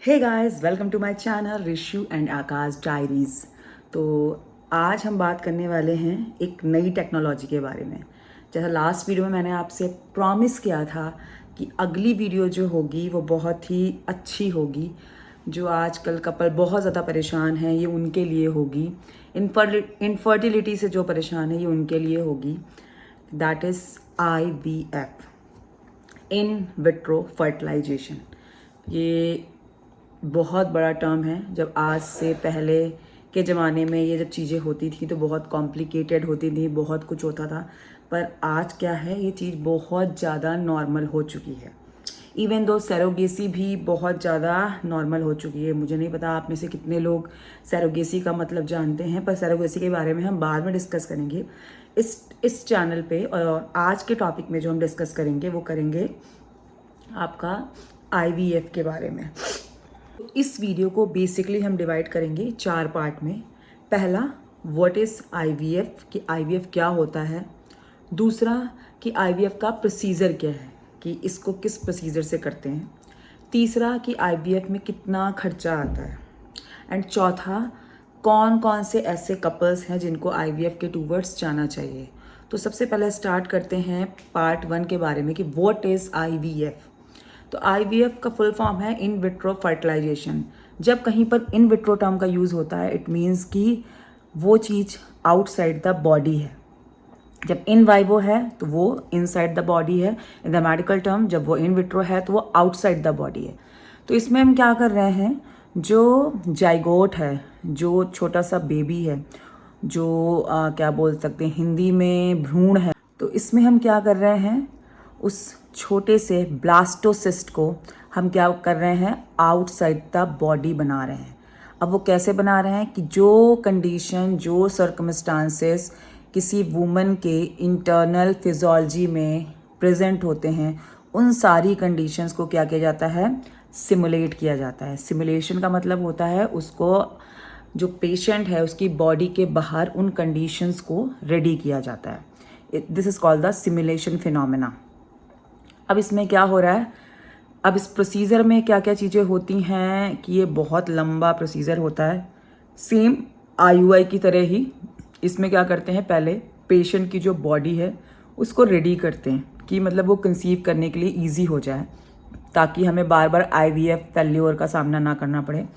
Hey guys, welcome to my channel Rishu and Akash diaries. तो आज हम बात करने वाले हैं एक नई टेक्नोलॉजी के बारे में। जैसा लास्ट वीडियो में मैंने आपसे प्रॉमिस किया था कि अगली वीडियो जो होगी वो बहुत ही अच्छी होगी। जो आजकल कपल बहुत ज़्यादा परेशान हैं ये उनके लिए होगी। इनफर्टिलिटी से जो परेशान है ये उनके लिए होगी। That is IVF, in vitro fertilization. ये बहुत बड़ा टर्म है। जब आज से पहले के ज़माने में ये जब चीज़ें होती थी तो बहुत कॉम्प्लिकेटेड होती थी, बहुत कुछ होता था। पर आज क्या है, ये चीज़ बहुत ज़्यादा नॉर्मल हो चुकी है। इवन दो सैरोगेसी भी बहुत ज़्यादा नॉर्मल हो चुकी है। मुझे नहीं पता आप में से कितने लोग सैरोगेसी का मतलब जानते हैं, पर सैरोगेसी के बारे में हम बाद में डिस्कस करेंगे इस चैनल पे। और आज के टॉपिक में जो हम डिस्कस करेंगे वो करेंगे आपका IVF के बारे में। इस वीडियो को बेसिकली हम डिवाइड करेंगे 4 पार्ट में। पहला, व्हाट इज़ IVF, कि IVF क्या होता है। दूसरा, कि IVF का प्रोसीजर क्या है, कि इसको किस प्रोसीजर से करते हैं। तीसरा, कि IVF में कितना खर्चा आता है। एंड चौथा, कौन कौन से ऐसे कपल्स हैं जिनको IVF के टूवर्ड्स जाना चाहिए। तो सबसे पहले स्टार्ट करते हैं पार्ट 1 के बारे में कि व्हाट इज़ IVF। तो IVF का फुल फॉर्म है इन विट्रो फर्टिलाइजेशन। जब कहीं पर इन विट्रो टर्म का यूज़ होता है इट मीन्स कि वो चीज़ आउटसाइड द बॉडी है। जब इन वाइवो है तो वो इनसाइड द बॉडी है। इन द मेडिकल टर्म जब वो इन विट्रो है तो वो आउटसाइड द बॉडी है। तो इसमें हम क्या कर रहे हैं, जो जाइगोट है, जो छोटा सा बेबी है, जो क्या बोल सकते हैं हिंदी में भ्रूण है, तो इसमें हम क्या कर रहे हैं, उस छोटे से ब्लास्टोसिस्ट को हम क्या कर रहे हैं, आउटसाइड द बॉडी बना रहे हैं। अब वो कैसे बना रहे हैं कि जो कंडीशन, जो सर्कमस्टांसेस किसी वुमन के इंटरनल फिजियोलॉजी में प्रेजेंट होते हैं उन सारी कंडीशंस को क्या किया जाता है, सिमुलेट किया जाता है। सिमुलेशन का मतलब होता है उसको, जो पेशेंट है उसकी बॉडी के बाहर उन कंडीशंस को रेडी किया जाता है। This is called the simulation phenomena. अब इसमें क्या हो रहा है, अब इस प्रोसीजर में क्या क्या चीज़ें होती हैं कि ये बहुत लंबा प्रोसीजर होता है। सेम IUI की तरह ही इसमें क्या करते हैं, पहले पेशेंट की जो बॉडी है उसको रेडी करते हैं कि मतलब वो कंसीव करने के लिए ईजी हो जाए, ताकि हमें बार बार IVF फेल्योर का सामना ना करना पड़े।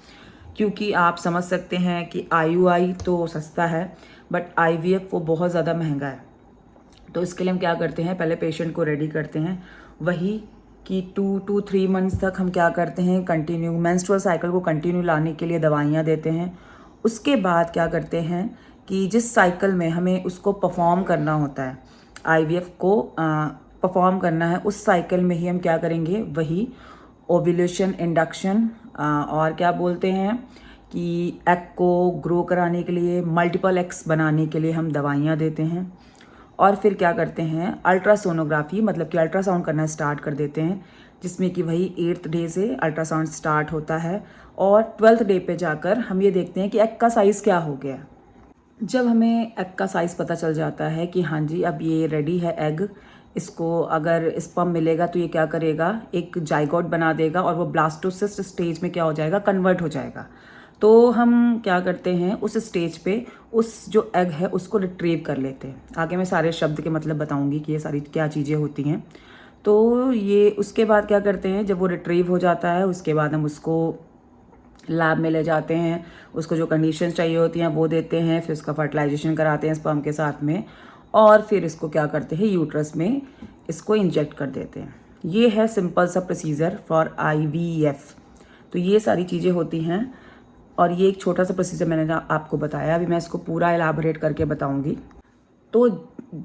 क्योंकि आप समझ सकते हैं कि IUI तो सस्ता है बट IVF वो बहुत ज़्यादा महंगा है। तो इसके लिए हम क्या करते हैं, पहले पेशेंट को रेडी करते हैं। वही कि 2 to 3 मंथ्स तक हम क्या करते हैं, कंटिन्यू मेंस्ट्रुअल साइकिल को कंटिन्यू लाने के लिए दवाइयाँ देते हैं। उसके बाद क्या करते हैं कि जिस साइकिल में हमें उसको परफॉर्म करना होता है, IVF को परफॉर्म करना है, उस साइकिल में ही हम क्या करेंगे, वही ओव्यूलेशन, इंडक्शन और क्या बोलते हैं कि एग को ग्रो कराने के लिए, मल्टीपल एग्स बनाने के लिए हम दवाइयाँ देते हैं। और फिर क्या करते हैं, अल्ट्रासोनोग्राफी, मतलब कि अल्ट्रासाउंड करना स्टार्ट कर देते हैं, जिसमें कि वही 8th डे से अल्ट्रासाउंड स्टार्ट होता है। और 12th डे पे जाकर हम ये देखते हैं कि एग का साइज़ क्या हो गया। जब हमें एग का साइज़ पता चल जाता है कि हाँ जी अब ये रेडी है एग, इसको अगर स्पर्म मिलेगा तो ये क्या करेगा, एक जाइगोट बना देगा और वो ब्लास्टोसिस्ट स्टेज में क्या हो जाएगा, कन्वर्ट हो जाएगा। तो हम क्या करते हैं, उस स्टेज पे उस जो एग है उसको रिट्रीव कर लेते हैं। आगे मैं सारे शब्द के मतलब बताऊंगी कि ये सारी क्या चीज़ें होती हैं। तो ये उसके बाद क्या करते हैं, जब वो रिट्रीव हो जाता है उसके बाद हम उसको लैब में ले जाते हैं, उसको जो कंडीशन चाहिए होती हैं वो देते हैं, फिर उसका फर्टिलाइजेशन कराते हैं स्पर्म के साथ में, और फिर इसको क्या करते हैं, यूट्रस में इसको इंजेक्ट कर देते हैं। ये है सिंपल सा प्रोसीजर फॉर IVF। तो ये सारी चीज़ें होती हैं और ये एक छोटा सा प्रोसीजर मैंने आपको बताया। अभी मैं इसको पूरा एलाबोरेट करके बताऊंगी। तो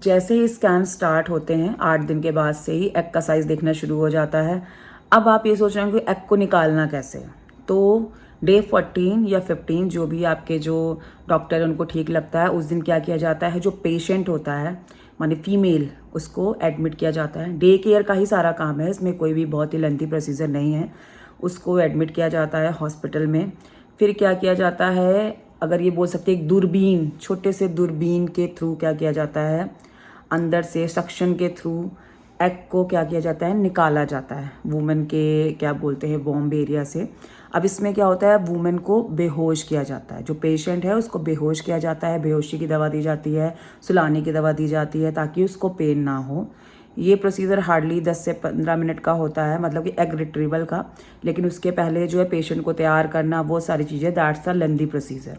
जैसे ही स्कैन स्टार्ट होते हैं 8 दिन के बाद से ही एग का साइज़ देखना शुरू हो जाता है। अब आप ये सोच रहे हैं कि एग को निकालना कैसे, तो डे 14 या 15 जो भी आपके जो डॉक्टर उनको ठीक लगता है, उस दिन क्या किया जाता है, जो पेशेंट होता है माने फीमेल, उसको एडमिट किया जाता है। डे केयर का ही सारा काम है, इसमें कोई भी बहुत ही लेंथी प्रोसीजर नहीं है। उसको एडमिट किया जाता है हॉस्पिटल में। फिर क्या किया जाता है, अगर ये बोल सकते हैं एक दूरबीन, छोटे से दूरबीन के थ्रू क्या किया जाता है, अंदर से सक्शन के थ्रू एग को क्या किया जाता है, निकाला जाता है वुमेन के क्या बोलते हैं वॉम्ब एरिया से। अब इसमें क्या होता है, वुमेन को बेहोश किया जाता है, जो पेशेंट है उसको बेहोश किया जाता है, बेहोशी की दवा दी जाती है, सुलाने की दवा दी जाती है ताकि उसको पेन ना हो। ये प्रोसीजर हार्डली 10 से 15 मिनट का होता है, मतलब कि एग रिट्रीवल का। लेकिन उसके पहले जो है पेशेंट को तैयार करना, वो सारी चीज़ें, दैट्स अ लेंदी प्रोसीजर।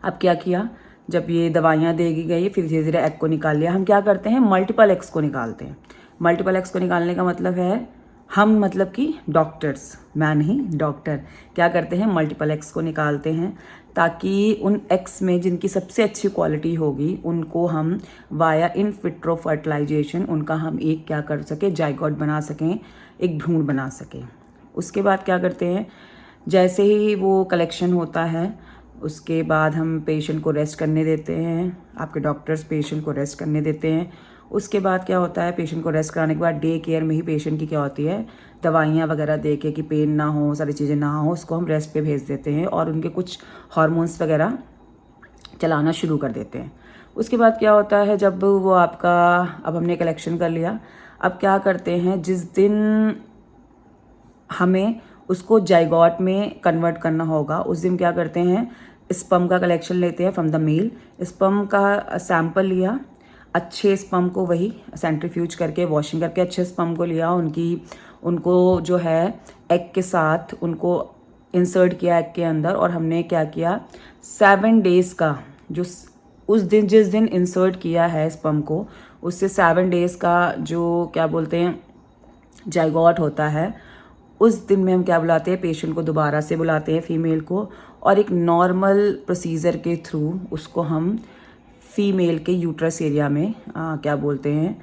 अब क्या किया, जब ये दवाइयाँ देगी गई, फिर धीरे धीरे एग को निकाल लिया। हम क्या करते हैं, मल्टीपल एग्स को निकालते हैं। मल्टीपल एग्स को निकालने का मतलब है, हम मतलब कि डॉक्टर्स, मैं नहीं, डॉक्टर क्या करते हैं, मल्टीपल एग्स को निकालते हैं ताकि उन एग्स में जिनकी सबसे अच्छी क्वालिटी होगी उनको हम वाया इन विट्रो फर्टिलाइजेशन, उनका हम एक क्या कर सकें, जाइगोट बना सकें, एक भ्रूण बना सकें। उसके बाद क्या करते हैं, जैसे ही वो कलेक्शन होता है उसके बाद हम पेशेंट को रेस्ट करने देते हैं, आपके डॉक्टर्स पेशेंट को रेस्ट करने देते हैं। उसके बाद क्या होता है, पेशेंट को रेस्ट कराने के बाद डे केयर में ही पेशेंट की क्या होती है, दवाइयाँ वगैरह दे के कि पेन ना हो, सारी चीज़ें ना हो, उसको हम रेस्ट पे भेज देते हैं और उनके कुछ हार्मोन्स वगैरह चलाना शुरू कर देते हैं। उसके बाद क्या होता है, जब वो आपका, अब हमने कलेक्शन कर लिया, अब क्या करते हैं, जिस दिन हमें उसको जाइगोट में कन्वर्ट करना होगा उस दिन क्या करते हैं, स्पर्म का कलेक्शन लेते हैं फ्रॉम द मेल। स्पर्म का सैंपल लिया, अच्छे स्पर्म को वही सेंट्रीफ्यूज करके, वॉशिंग करके अच्छे स्पर्म को लिया, उनको जो है एग के साथ उनको इंसर्ट किया एग के अंदर। और हमने क्या किया, 7 डेज़ का, जो उस दिन जिस दिन इंसर्ट किया है स्पर्म को, उससे 7 डेज़ का जो क्या बोलते हैं जाइगोट होता है, उस दिन में हम क्या बुलाते हैं, पेशेंट को दोबारा से बुलाते हैं, फीमेल को, और एक नॉर्मल प्रोसीजर के थ्रू उसको हम फीमेल के यूट्रस एरिया में क्या बोलते हैं,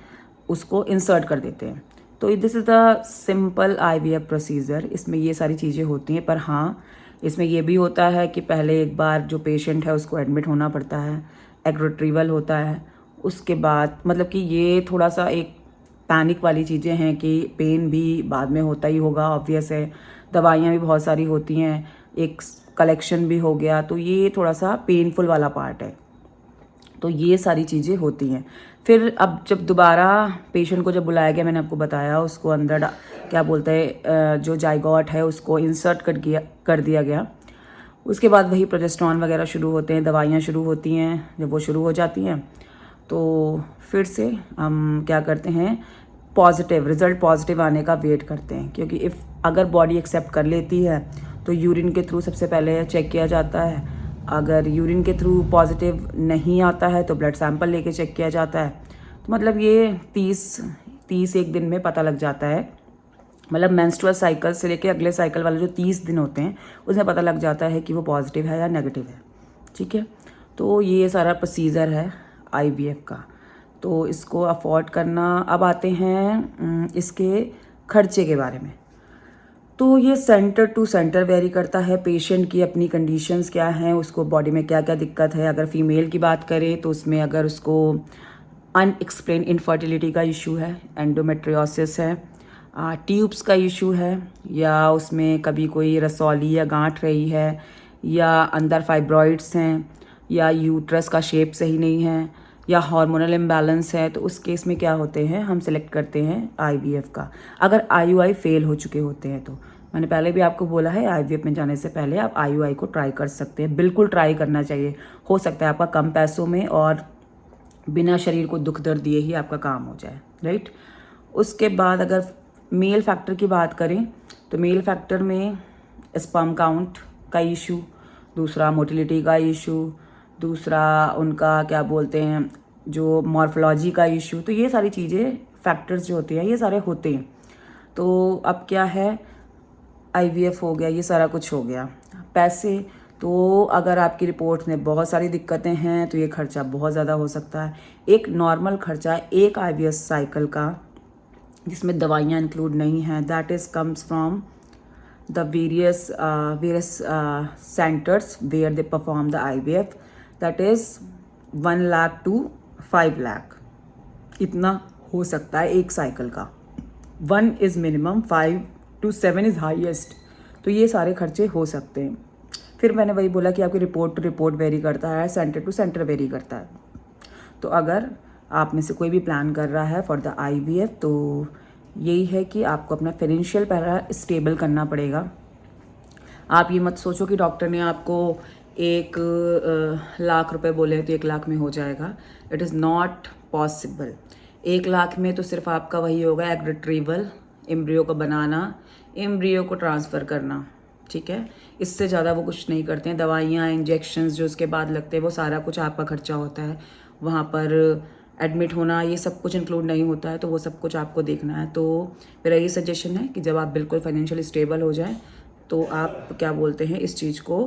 उसको इंसर्ट कर देते हैं। तो this is the simple IVF procedure. इसमें ये सारी चीज़ें होती हैं, पर हाँ इसमें ये भी होता है कि पहले एक बार जो पेशेंट है उसको एडमिट होना पड़ता है, एग रिट्रीवल होता है। उसके बाद मतलब कि ये थोड़ा सा एक पैनिक वाली चीज़ें हैं कि पेन भी बाद में होता ही होगा, ऑब्वियस है, दवाइयाँ भी बहुत सारी होती हैं, एक कलेक्शन भी हो गया, तो ये थोड़ा सा पेनफुल वाला पार्ट है। तो ये सारी चीज़ें होती हैं। फिर अब जब दोबारा पेशेंट को जब बुलाया गया, मैंने आपको बताया, उसको अंदर क्या बोलते हैं जो जाइगोट है उसको इंसर्ट कर दिया गया। उसके बाद वही प्रोजेस्टेरॉन वगैरह शुरू होते हैं, दवाइयाँ शुरू होती हैं। जब वो शुरू हो जाती हैं तो फिर से हम क्या करते हैं, पॉजिटिव रिजल्ट, पॉजिटिव आने का वेट करते हैं, क्योंकि अगर बॉडी एक्सेप्ट कर लेती है तो यूरिन के थ्रू सबसे पहले चेक किया जाता है। अगर यूरिन के थ्रू पॉजिटिव नहीं आता है तो ब्लड सैंपल लेके चेक किया जाता है। तो मतलब ये 30 एक दिन में पता लग जाता है, मतलब मेंस्ट्रुअल साइकिल से लेके अगले साइकिल वाले जो 30 दिन होते हैं उसमें पता लग जाता है कि वो पॉजिटिव है या नेगेटिव है। ठीक है, तो ये सारा प्रोसीजर है IVF का। तो इसको अफोर्ड करना, अब आते हैं इसके खर्चे के बारे में। तो ये सेंटर टू सेंटर वेरी करता है, पेशेंट की अपनी कंडीशंस क्या हैं, उसको बॉडी में क्या क्या दिक्कत है। अगर फीमेल की बात करें तो उसमें अगर उसको अनएक्सप्लेन इनफर्टिलिटी का इशू है, एंडोमेट्रियोसिस है, ट्यूब्स का इशू है, या उसमें कभी कोई रसौली या गांठ रही है, या अंदर फाइब्रॉइड्स हैं, या यूट्रस का शेप सही नहीं है, या हार्मोनल इम्बैलेंस है, तो उस केस में क्या होते हैं, हम सेलेक्ट करते हैं IVF का। अगर IUI फेल हो चुके होते हैं तो मैंने पहले भी आपको बोला है, IVF में जाने से पहले आप IUI को ट्राई कर सकते हैं, बिल्कुल ट्राई करना चाहिए। हो सकता है आपका कम पैसों में और बिना शरीर को दुख दर्द दिए ही आपका काम हो जाए, राइट। उसके बाद अगर मेल फैक्टर की बात करें तो मेल फैक्टर में स्पर्म काउंट का इशू, दूसरा मोटिलिटी का इशू, दूसरा उनका क्या बोलते हैं जो मॉर्फोलॉजी का इशू, तो ये सारी चीज़ें फैक्टर्स जो होते हैं ये सारे होते हैं। तो अब क्या है, IVF हो गया, ये सारा कुछ हो गया। पैसे, तो अगर आपकी रिपोर्ट में बहुत सारी दिक्कतें हैं तो ये खर्चा बहुत ज़्यादा हो सकता है। एक नॉर्मल खर्चा एक IVF साइकिल का जिसमें दवाइयाँ इंक्लूड नहीं हैं, that is comes from the various centres where they perform the IVF, that is 1 lakh to 5 lakh, इतना हो सकता है एक साइकिल का। 1 is minimum, 5 to 7 is highest. तो ये सारे खर्चे हो सकते हैं। फिर मैंने वही बोला कि आपकी रिपोर्ट टू रिपोर्ट वेरी करता है, सेंटर टू सेंटर वेरी करता है। तो अगर आप में से कोई भी प्लान कर रहा है फॉर द IVF तो यही है कि आपको अपना फाइनेंशियल पहला स्टेबल करना पड़ेगा। आप ये मत सोचो कि डॉक्टर ने आपको 1 लाख रुपए बोले हैं तो 1 लाख में हो जाएगा। It is not possible. 1 lakh में तो सिर्फ आपका वही होगा, एग रिट्रीवल, एम्ब्रियो को बनाना, एम्ब्रियो को ट्रांसफ़र करना, ठीक है। इससे ज़्यादा वो कुछ नहीं करते हैं। दवाइयाँ, इंजेक्शंस जो उसके बाद लगते हैं, वो सारा कुछ आपका खर्चा होता है। वहाँ पर एडमिट होना, ये सब कुछ इंक्लूड नहीं होता है, तो वो सब कुछ आपको देखना है। तो मेरा ये सजेशन है कि जब आप बिल्कुल फाइनेंशियली स्टेबल हो जाएं तो आप क्या बोलते हैं, इस चीज़ को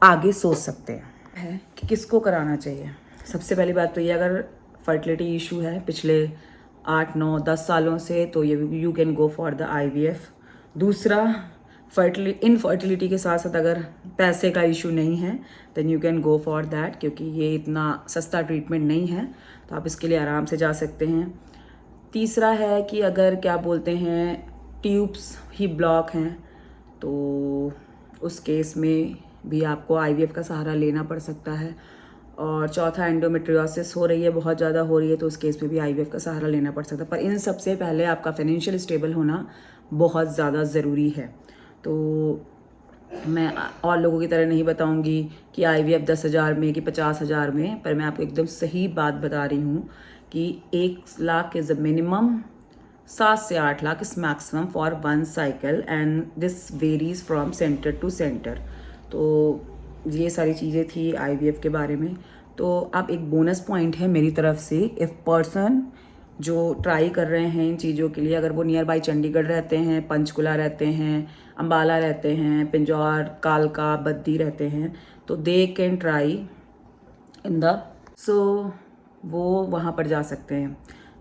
आगे सोच सकते हैं कि किसको कराना चाहिए। सबसे पहली बात तो ये, अगर फर्टिलिटी इशू है पिछले 8, 9, 10 सालों से, तो you can go for the IVF। दूसरा, इनफर्टिलिटी के साथ साथ अगर पैसे का इशू नहीं है then you can go for that, क्योंकि ये इतना सस्ता ट्रीटमेंट नहीं है, तो आप इसके लिए आराम से जा सकते हैं। तीसरा है कि अगर क्या बोलते हैं ट्यूब्स ही ब्लॉक हैं तो उस केस में भी आपको IVF का सहारा लेना पड़ सकता है। और चौथा, एंडोमेट्रियोसिस हो रही है, बहुत ज़्यादा हो रही है, तो उस केस में भी IVF का सहारा लेना पड़ सकता है। पर इन सबसे पहले आपका फाइनेंशियल स्टेबल होना बहुत ज़्यादा ज़रूरी है। तो मैं और लोगों की तरह नहीं बताऊंगी कि IVF 10,000 में कि 50,000 में, पर मैं आपको एकदम सही बात बता रही हूँ कि 1 लाख इज़ द मिनिमम, 7 से 8 lakh is maximum for 1 cycle, and this varies from centre to centre. तो ये सारी चीज़ें थी IVF के बारे में। तो अब एक बोनस पॉइंट है मेरी तरफ से, इफ़ पर्सन जो ट्राई कर रहे हैं इन चीज़ों के लिए, अगर वो नियर बाई चंडीगढ़ रहते हैं, पंचकुला रहते हैं, अम्बाला रहते हैं, पिंजौर, कालका, बद्दी रहते हैं, तो they can try in the वो वहाँ पर जा सकते हैं।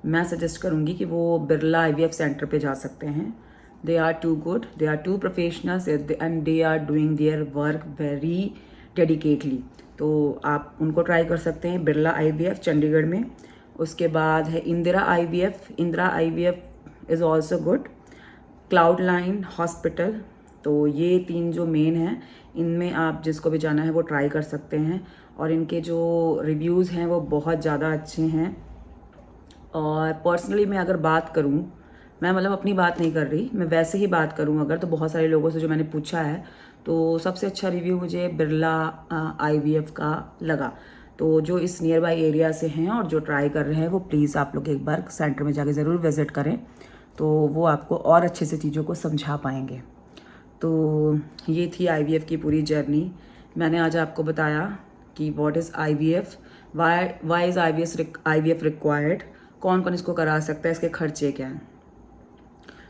मैं सजेस्ट करूँगी कि वो बिरला IVF सेंटर पे जा सकते हैं। They are too good, they are too professionals and they are doing their work very dedicatedly. तो आप उनको ट्राई कर सकते हैं, बिरला IVF चंडीगढ़ में। उसके बाद है Indira IVF is also good, cloud line hospital. तो ये 3 जो मेन हैं, इनमें आप जिसको भी जाना है वो ट्राई कर सकते हैं। और इनके जो रिव्यूज़ हैं वो बहुत ज़्यादा अच्छे हैं। और पर्सनली मैं अगर बात करूं, मैं मतलब अपनी बात नहीं कर रही, मैं वैसे ही बात करूं अगर, तो बहुत सारे लोगों से जो मैंने पूछा है, तो सबसे अच्छा रिव्यू मुझे बिरला IVF का लगा। तो जो इस नियर बाई एरिया से हैं और जो ट्राई कर रहे हैं, वो प्लीज़ आप लोग एक बार सेंटर में जाके ज़रूर विज़िट करें, तो वो आपको और अच्छे से चीज़ों को समझा पाएंगे। तो ये थी IVF की पूरी जर्नी। मैंने आज आपको बताया कि what is IVF, why is IVF required, कौन कौन इसको करा सकता है, इसके खर्चे क्या हैं।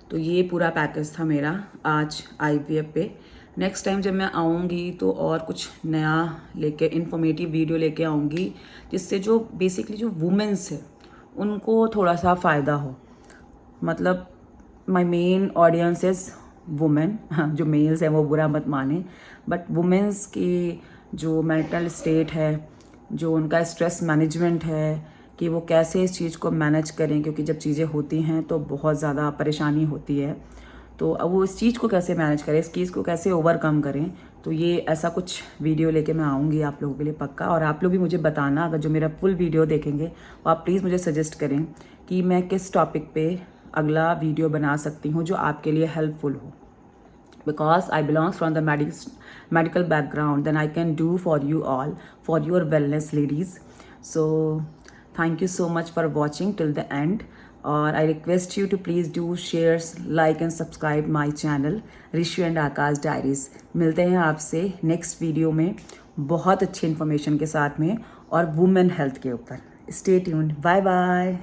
तो ये पूरा पैकेज था मेरा आज IVF पे। नेक्स्ट टाइम जब मैं आऊँगी तो और कुछ नया लेके, इन्फॉर्मेटिव वीडियो लेके आऊँगी, जिससे जो बेसिकली जो वुमेन्स है उनको थोड़ा सा फ़ायदा हो। मतलब my main audience is women, जो मेल्स हैं वो बुरा मत माने, बट वुमेन्स की जो मेंटल स्टेट है, जो उनका स्ट्रेस मैनेजमेंट है, कि वो कैसे इस चीज़ को मैनेज करें, क्योंकि जब चीज़ें होती हैं तो बहुत ज़्यादा परेशानी होती है। तो अब वो इस चीज़ को कैसे मैनेज करें, इस चीज़ को कैसे ओवरकम करें, तो ये ऐसा कुछ वीडियो लेके मैं आऊँगी आप लोगों के लिए पक्का। और आप लोग भी मुझे बताना, अगर जो मेरा फुल वीडियो देखेंगे वो आप प्लीज़ मुझे सजेस्ट करें कि मैं किस टॉपिक पे अगला वीडियो बना सकती हूँ जो आपके लिए हेल्पफुल हो। Because I belongs from the medical background, then I can do for you all, for your wellness ladies. So thank you so much for watching till the end. और I request you to please do share, like and subscribe my channel Rishu and Akash diaries. मिलते हैं आपसे next video में बहुत अच्छी information के साथ में और वुमेन हेल्थ के ऊपर। Stay tuned, bye bye.